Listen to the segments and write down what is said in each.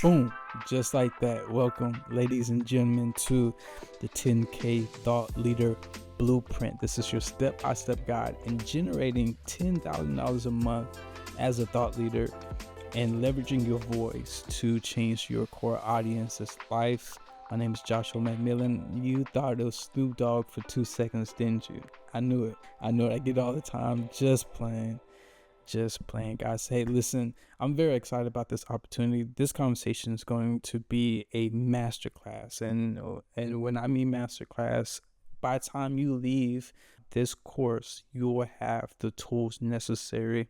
Boom, just like that. Welcome, ladies and gentlemen, to the 10K Thought Leader Blueprint. This is your step-by-step guide in generating $10,000 a month as a thought leader and leveraging your voice to change your core audience's life. My name is Joshua McMillan. You thought it was Snoop Dogg for 2 seconds, didn't you? I knew it. I get it all the time. Just playing, guys. Hey, listen, I'm very excited about this opportunity. This conversation is going to be a masterclass, and when I mean masterclass, by the time you leave this course, you will have the tools necessary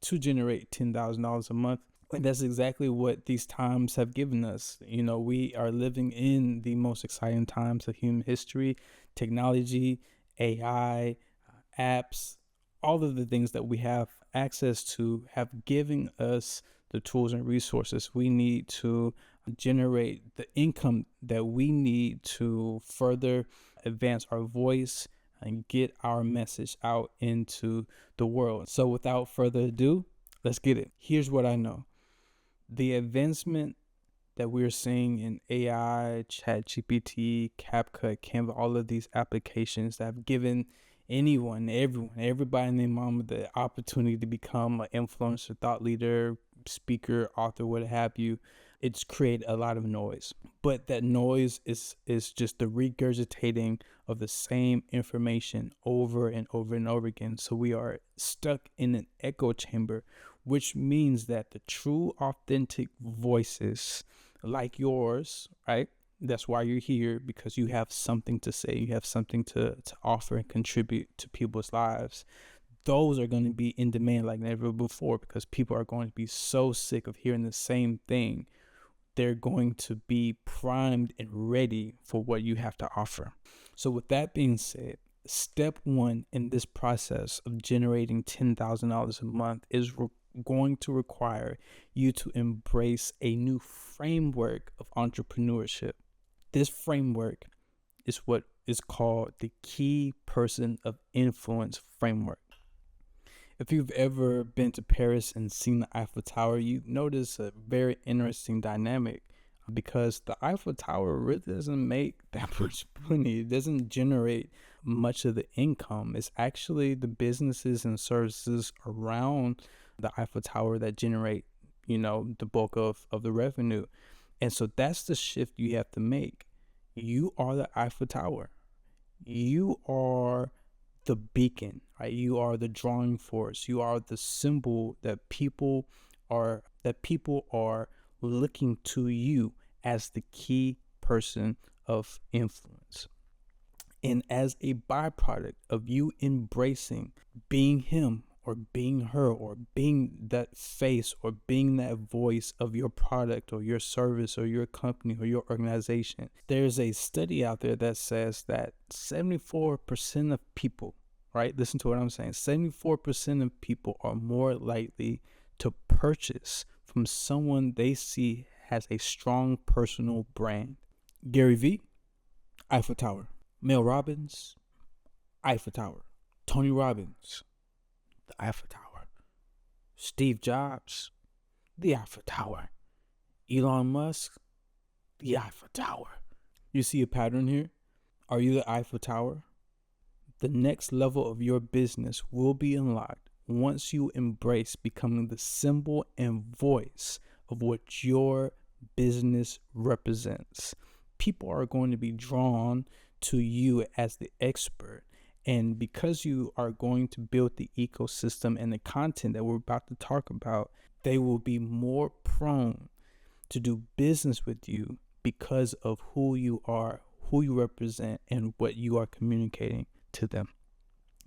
to generate $10,000 a month. And that's exactly what these times have given us. You know, we are living in the most exciting times of human history. Technology, AI, apps, all of the things that we have access to have given us the tools and resources we need to generate the income that we need to further advance our voice and get our message out into the world. So without further ado, let's get it. Here's what I know. The advancement that we're seeing in AI, ChatGPT, CapCut, Canva, all of these applications that have given everybody and their mama the opportunity to become an influencer, thought leader, speaker, author, what have you. It's created a lot of noise, but that noise is just the regurgitating of the same information over and over and over again. So we are stuck in an echo chamber, which means that the true authentic voices like yours, right? That's why you're here, because you have something to say. You have something to offer and contribute to people's lives. Those are going to be in demand like never before, because people are going to be so sick of hearing the same thing. They're going to be primed and ready for what you have to offer. So with that being said, step one in this process of generating $10,000 a month is going to require you to embrace a new framework of entrepreneurship. This framework is what is called the Key Person of Influence framework. If you've ever been to Paris and seen the Eiffel Tower, you notice a very interesting dynamic, because the Eiffel Tower really doesn't make that much money. It doesn't generate much of the income. It's actually the businesses and services around the Eiffel Tower that generate, the bulk of the revenue. And so that's the shift you have to make. You are the Eiffel Tower. You are the beacon, right? You are the drawing force. You are the symbol that people are looking to you as the key person of influence. And as a byproduct of you embracing being him or being her or being that face or being that voice of your product or your service or your company or your organization, there's a study out there that says that 74% of people, right? Listen to what I'm saying. 74% of people are more likely to purchase from someone they see has a strong personal brand. Gary Vee, Eiffel Tower. Mel Robbins, Eiffel Tower. Tony Robbins, the Eiffel Tower. Steve Jobs, the Eiffel Tower. Elon Musk, the Eiffel Tower. You see a pattern here? Are you the Eiffel Tower? The next level of your business will be unlocked once you embrace becoming the symbol and voice of what your business represents. People are going to be drawn to you as the expert. And because you are going to build the ecosystem and the content that we're about to talk about, they will be more prone to do business with you because of who you are, who you represent, and what you are communicating to them.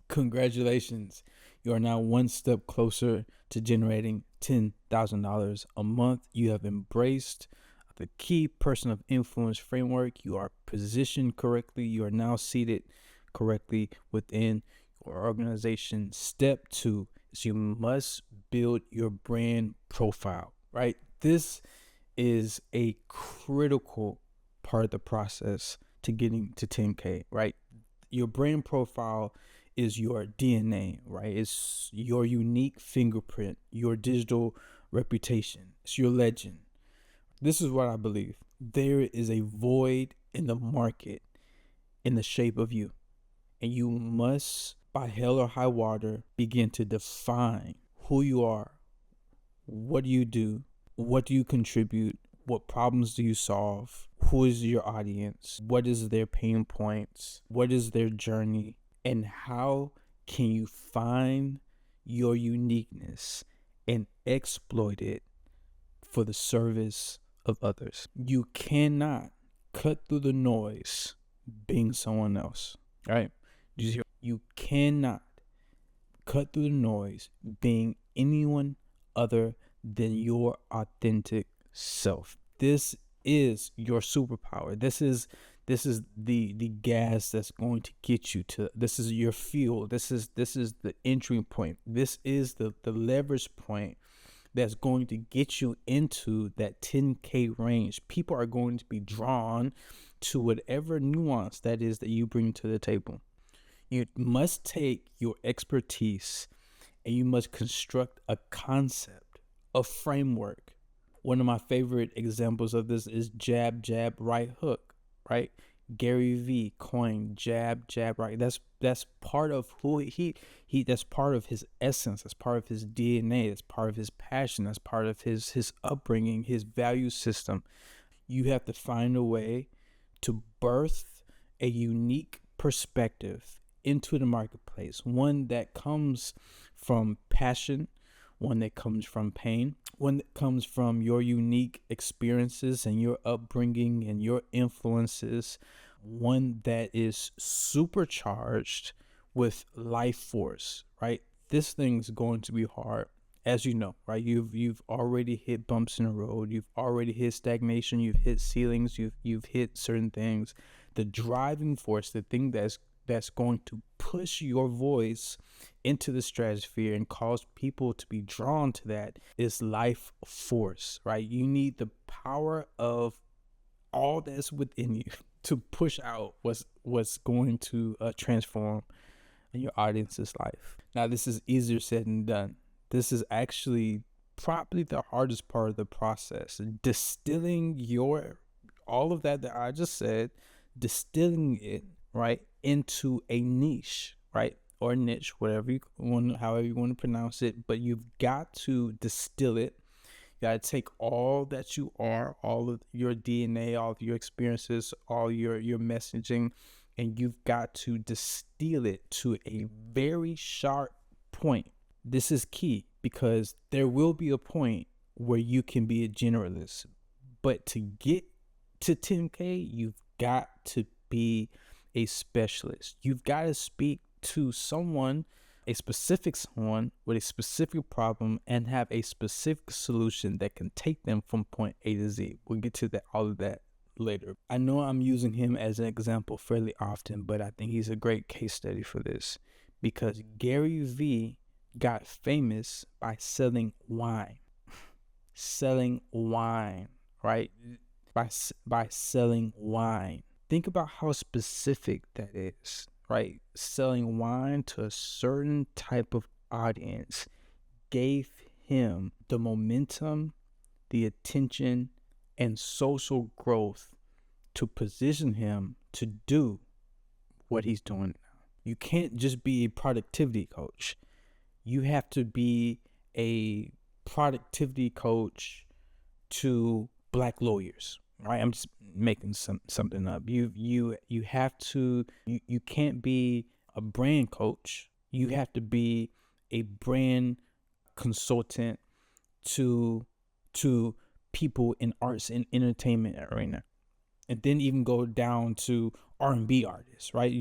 Congratulations. You are now one step closer to generating $10,000 a month. You have embraced the Key Person of Influence framework. You are positioned correctly. You are now seated correctly within your organization. Step two is you must build your brand profile, right? This is a critical part of the process to getting to 10K, right? Your brand profile is your DNA, right? It's your unique fingerprint, your digital reputation. It's your legend. This is what I believe. There is a void in the market in the shape of you. And you must, by hell or high water, begin to define who you are, what do you do, what do you contribute, what problems do you solve, who is your audience, what is their pain points, what is their journey, and how can you find your uniqueness and exploit it for the service of others. You cannot cut through the noise being someone else, right? You cannot cut through the noise being anyone other than your authentic self. This is your superpower. This is the gas that's going to get you to, this is your fuel. This is the entry point. This is the leverage point that's going to get you into that 10K range. People are going to be drawn to whatever nuance that is that you bring to the table. You must take your expertise and you must construct a concept, a framework. One of my favorite examples of this is jab, jab, right hook, right? Gary V coined jab, jab, right. That's part of who he that's part of his essence. That's part of his DNA. That's part of his passion. That's part of his upbringing, his value system. You have to find a way to birth a unique perspective into the marketplace, one that comes from passion, one that comes from pain, one that comes from your unique experiences and your upbringing and your influences, one that is supercharged with life force, right? This thing's going to be hard, as you know, right? You've already hit bumps in the road. You've already hit stagnation. You've hit ceilings. You've hit certain things. The driving force, the thing that's going to push your voice into the stratosphere and cause people to be drawn to that is life force, right? You need the power of all that's within you to push out what's going to transform your audience's life. Now, this is easier said than done. This is actually probably the hardest part of the process. Distilling all of that I just said, distilling it, right, into a niche, right, or niche, however you want to pronounce it. But you've got to distill it. You got to take all that you are, all of your DNA, all of your experiences, all your messaging, and you've got to distill it to a very sharp point. This is key because there will be a point where you can be a generalist, but to get to 10K, you've got to be a specialist. You've got to speak to someone, a specific someone with a specific problem, and have a specific solution that can take them from point A to Z. We'll get to all of that later. I know I'm using him as an example fairly often, but I think he's a great case study for this because Gary V got famous by selling wine. Selling wine, right? By selling wine. Think about how specific that is, right? Selling wine to a certain type of audience gave him the momentum, the attention, and social growth to position him to do what he's doing now. You can't just be a productivity coach. You have to be a productivity coach to Black lawyers, right? I'm just making something up. You have to, you can't be a brand coach. You have to be a brand consultant to people in arts and entertainment arena, and then even go down to R&B artists, right?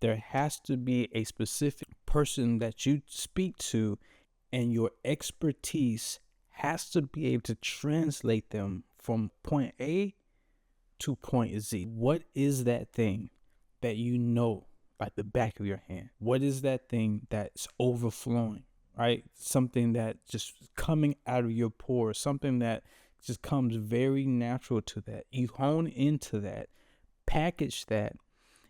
There has to be a specific person that you speak to, and your expertise has to be able to translate them from point A to point Z. What is that thing that you know like the back of your hand? What is that thing that's overflowing, right? Something that just coming out of your pores, something that just comes very natural to that. You hone into that, package that,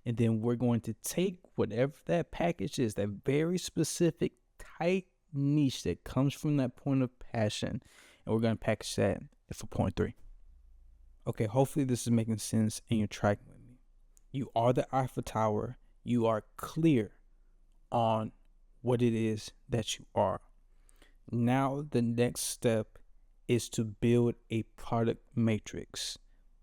and then we're going to take whatever that package is, that very specific, tight niche that comes from that point of passion, and we're going to package that for point three. Okay, hopefully this is making sense and you're tracking with me. You are the Eiffel Tower. You are clear on what it is that you are. Now the next step is to build a product matrix.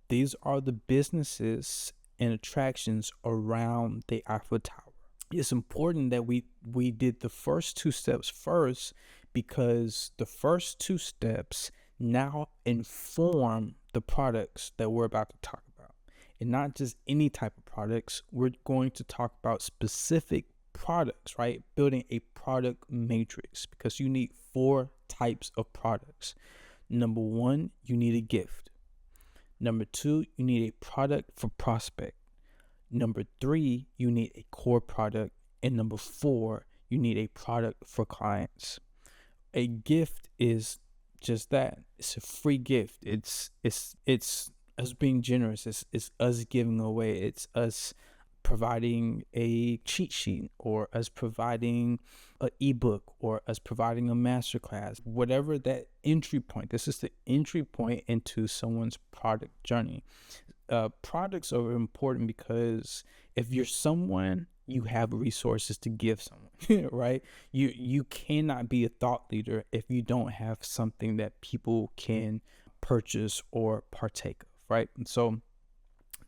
These are the businesses and attractions around the Eiffel Tower. It's important that we did the first two steps first, because the first two steps now inform the products that we're about to talk about. And not just any type of products. We're going to talk about specific products, right? Building a product matrix, because you need 4 types of products. Number 1, you need a gift. Number 2, you need a product for prospect. Number 3, you need a core product. And number 4, you need a product for clients. A gift is just that. It's a free gift. It's us being generous. It's us giving away. It's us providing a cheat sheet, or us providing an ebook, or us providing a masterclass, whatever that entry point. This is the entry point into someone's product journey. Products are important because if you're someone, you have resources to give someone, right? You cannot be a thought leader if you don't have something that people can purchase or partake of, right? And so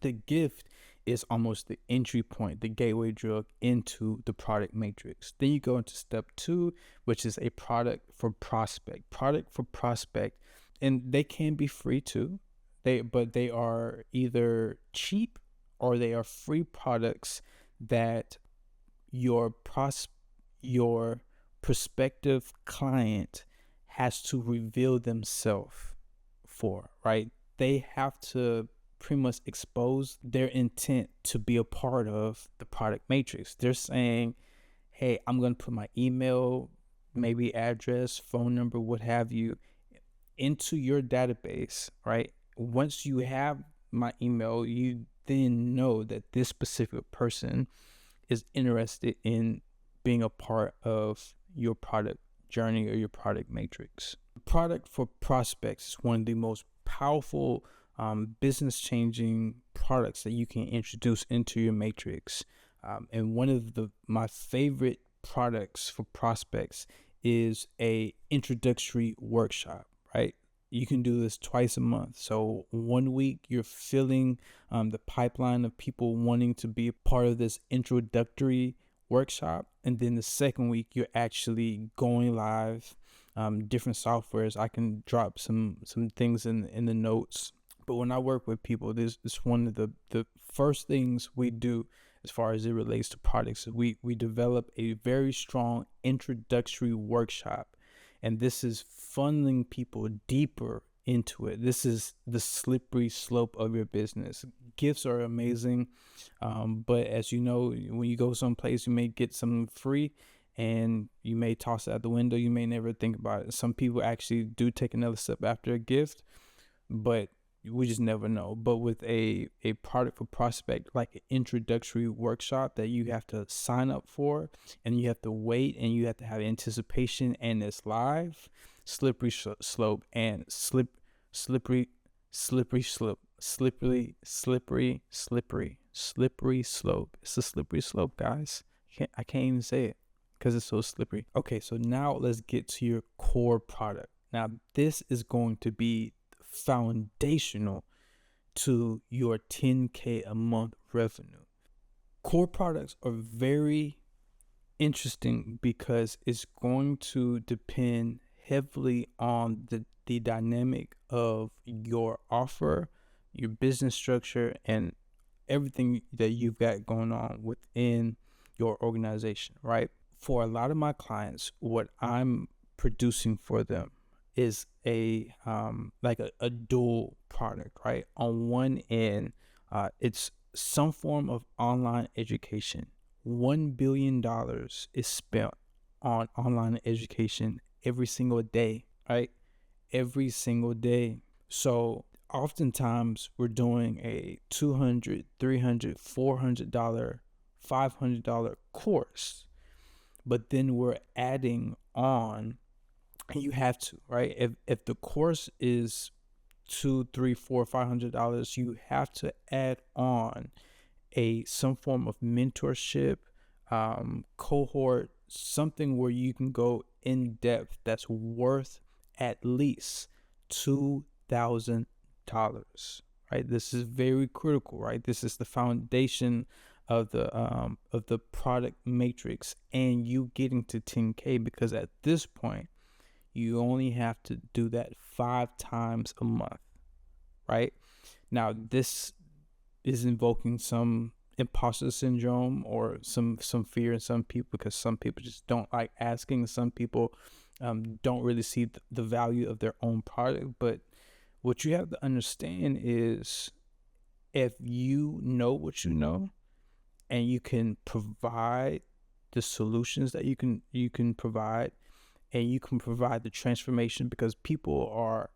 the gift is almost the entry point, the gateway drug into the product matrix. Then you go into step 2, which is a product for prospect. Product for prospect, and they can be free too. But they are either cheap or they are free products that your prospective client has to reveal themselves for, right? They have to pretty much expose their intent to be a part of the product matrix. They're saying, hey, I'm going to put my email, maybe address, phone number, what have you, into your database, right? Once you have my email, you then know that this specific person is interested in being a part of your product journey or your product matrix. Product for prospects is one of the most powerful business changing products that you can introduce into your matrix. And one of my favorite products for prospects is a introductory workshop, right? You can do this twice a month. So 1 week you're filling the pipeline of people wanting to be a part of this introductory workshop, and then the second week you're actually going live. Different softwares, I can drop some things in the notes. But when I work with people, this is one of the first things we do as far as it relates to products. We develop a very strong introductory workshop, and this is funneling people deeper into it. This is the slippery slope of your business. Gifts are amazing, but as you know, when you go someplace, you may get something free and you may toss it out the window. You may never think about it. Some people actually do take another step after a gift, but we just never know. But with a product for prospect, like an introductory workshop that you have to sign up for, and you have to wait, and you have to have anticipation, and it's live, slippery slope and slippery slope. It's a slippery slope, guys. I can't even say it because it's so slippery. Okay, so now let's get to your core product. Now this is going to be foundational to your 10K a month revenue. Core products are very interesting because it's going to depend heavily on the dynamic of your offer, your business structure, and everything that you've got going on within your organization, right? For a lot of my clients, what I'm producing for them is a dual product, right? On one end, it's some form of online education. $1 billion is spent on online education every single day, right? Every single day. So oftentimes we're doing a $200, $300, $400, $500 course, but then we're adding on. And you have to, right? If the course is $2, $3, $4, $500, you have to add on some form of mentorship, cohort, something where you can go in depth that's worth at least $2,000. Right, this is very critical. Right, this is the foundation of the product matrix, and you getting to 10K, because at this point you only have to do that 5 times a month. Right now, this is invoking some imposter syndrome or some fear in some people, because some people just don't like asking. Some people don't really see the value of their own product. But what you have to understand is, if you know what you know, and you can provide the solutions that you can provide, and you can provide the transformation, because people are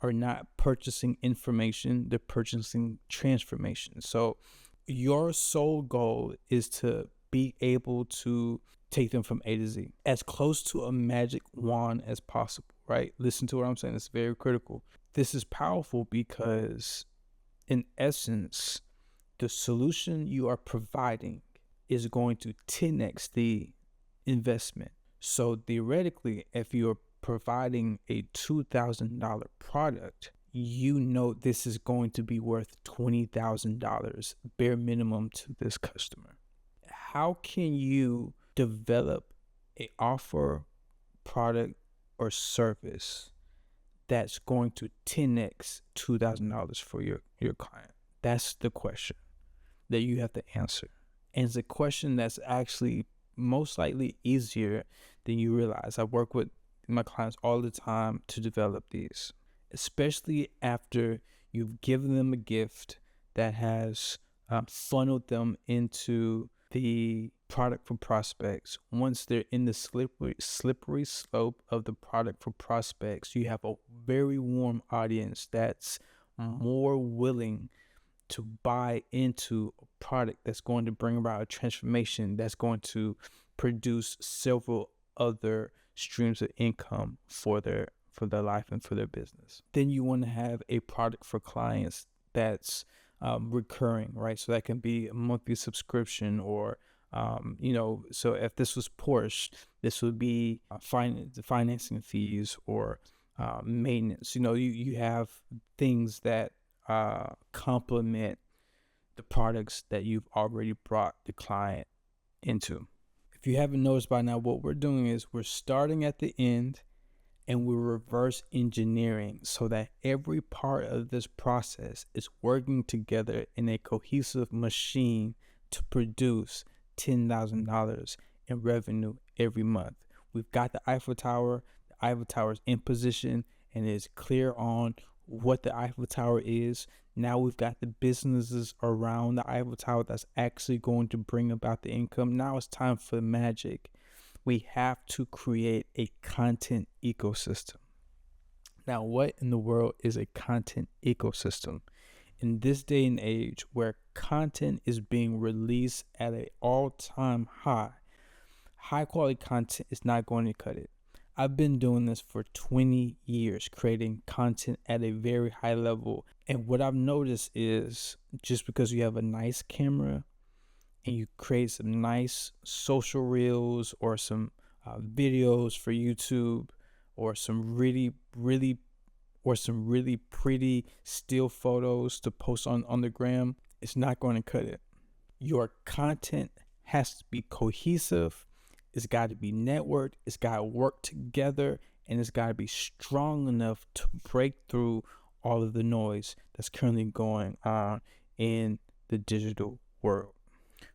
not purchasing information, they're purchasing transformation. So your sole goal is to be able to take them from A to Z, as close to a magic wand as possible. Right, listen to what I'm saying. It's very critical. This is powerful because, in essence, the solution you are providing is going to 10x the investment. So theoretically, if you're providing a $2,000 product, you know this is going to be worth $20,000 bare minimum to this customer. How can you develop an offer, product, or service that's going to 10x $2,000 for your client? That's the question that you have to answer. And it's a question that's actually most likely easier than you realize. I work with my clients all the time to develop these, especially after you've given them a gift that has funneled them into the product for prospects. Once they're in the slippery slope of the product for prospects, you have a very warm audience that's more willing to buy into a product that's going to bring about a transformation, that's going to produce several other streams of income for their life and for their business. Then you want to have a product for clients that's recurring, right? So that can be a monthly subscription, or so if this was Porsche, this would be financing fees, or maintenance. You have things that complement the products that you've already brought the client into. If you haven't noticed by now, what we're doing is we're starting at the end, and we're reverse engineering so that every part of this process is working together in a cohesive machine to produce $10,000 in revenue every month. We've got the Eiffel Tower. The Eiffel Tower is in position and is clear on what the Eiffel Tower is. Now we've got the businesses around the Eiffel Tower that's actually going to bring about the income. Now it's time for the magic. We have to create a content ecosystem. Now, what in the world is a content ecosystem? In this day and age where content is being released at an all-time high quality content is not going to cut it. I've been doing this for 20 years, creating content at a very high level. And what I've noticed is, just because you have a nice camera and you create some nice social reels, or some videos for YouTube, or some really pretty still photos to post on the gram, it's not going to cut it. Your content has to be cohesive. It's got to be networked. It's got to work together, and it's got to be strong enough to break through all of the noise that's currently going on in the digital world.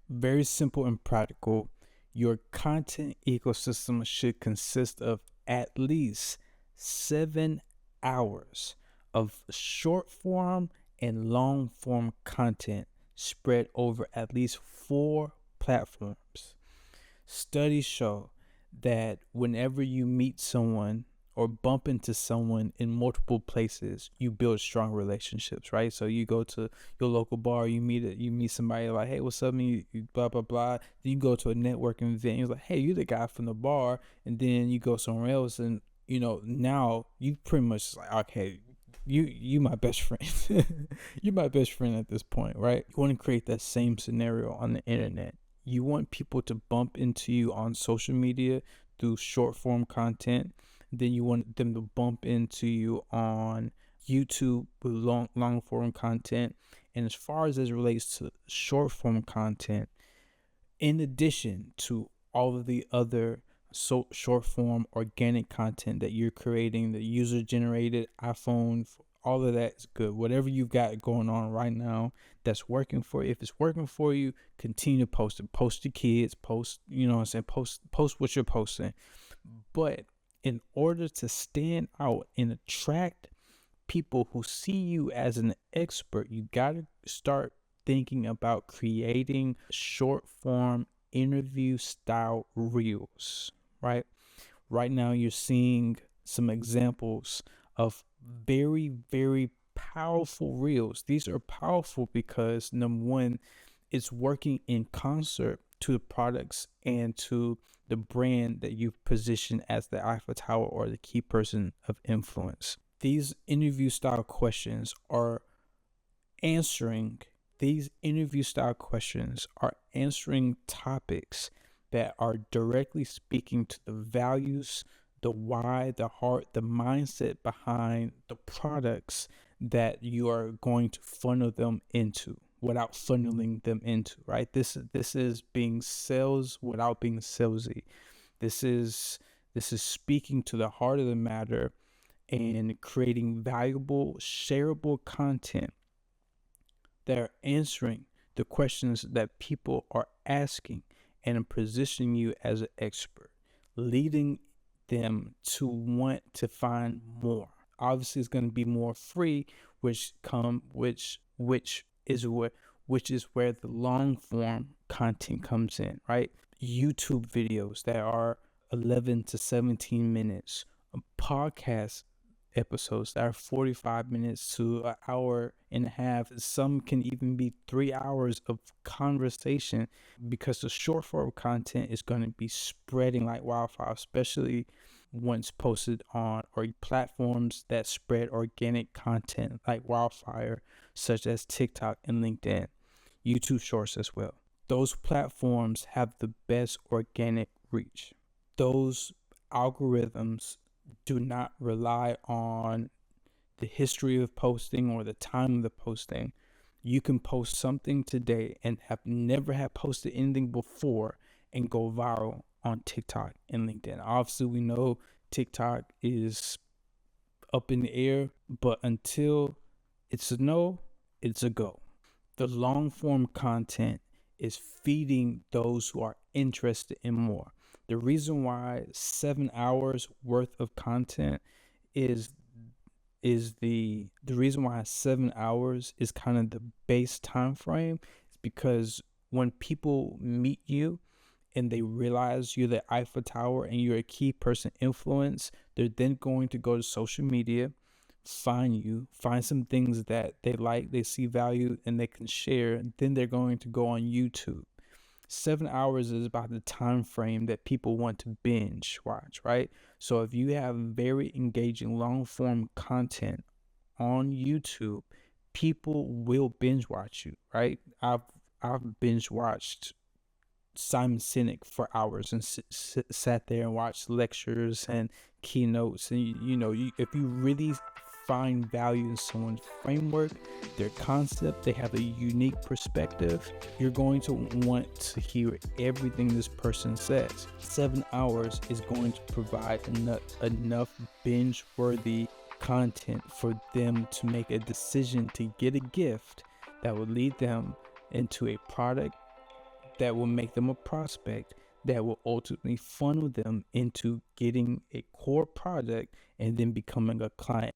Very simple and practical. Your content ecosystem should consist of at least 7 hours of short form and long form content spread over at least 4 platforms. Studies show that whenever you meet someone or bump into someone in multiple places, you build strong relationships, right? So you go to your local bar, you meet somebody, like, hey, what's up, and you blah blah blah. Then you go to a networking event, you're like, hey, you're the guy from the bar, and then you go somewhere else, and now you pretty much like, okay, you my best friend. You're my best friend at this point, right? You want to create that same scenario on the internet. You want people to bump into you on social media through short form content. Then you want them to bump into you on YouTube with long form content. And as far as it relates to short form content, in addition to all of the other short form organic content that you're creating, the user generated iPhone, all of that is good. Whatever you've got going on right now that's working for you, if it's working for you, continue to post it. Post your kids, post, you know what I'm saying, post what you're posting. But in order to stand out and attract people who see you as an expert, you got to start thinking about creating short form interview style reels, right? Right now, you're seeing some examples of very, very powerful reels. These are powerful because, number one, it's working in concert to the products and to the brand that you've positioned as the Eiffel Tower or the key person of influence. These interview style questions are answering topics that are directly speaking to the values, the why, the heart, the mindset behind the products that you are going to funnel them into without funneling them into, right? This is being sales without being salesy. This is speaking to the heart of the matter and creating valuable, shareable content that are answering the questions that people are asking and positioning you as an expert, leading them to want to find more. Obviously, it's going to be more free, which is where the long form content comes in, right? YouTube videos that are 11 to 17 minutes, podcast episodes that are 45 minutes to an hour and a half. Some can even be 3 hours of conversation because the short form content is going to be spreading like wildfire, especially once posted on or platforms that spread organic content like wildfire, such as TikTok and LinkedIn, YouTube Shorts as well. Those platforms have the best organic reach. Those algorithms do not rely on the history of posting or the time of the posting. You can post something today and have never had posted anything before and go viral on TikTok and LinkedIn. Obviously, we know TikTok is up in the air, but until it's a no, it's a go. The long form content is feeding those who are interested in more. The reason why 7 hours worth of content is the reason why 7 hours is kind of the base time frame is because when people meet you and they realize you're the Eiffel Tower and you're a key person influence, they're then going to go to social media, find some things that they like, they see value, and they can share. And then they're going to go on YouTube. 7 hours is about the time frame that people want to binge watch, right? So if you have very engaging long form content on YouTube, people will binge watch you, right? I've binge watched Simon Sinek for hours and sat there and watched lectures and keynotes. And if you really find value in someone's framework, their concept, they have a unique perspective, you're going to want to hear everything this person says. 7 hours is going to provide enough binge-worthy content for them to make a decision to get a gift that will lead them into a product that will make them a prospect that will ultimately funnel them into getting a core product and then becoming a client.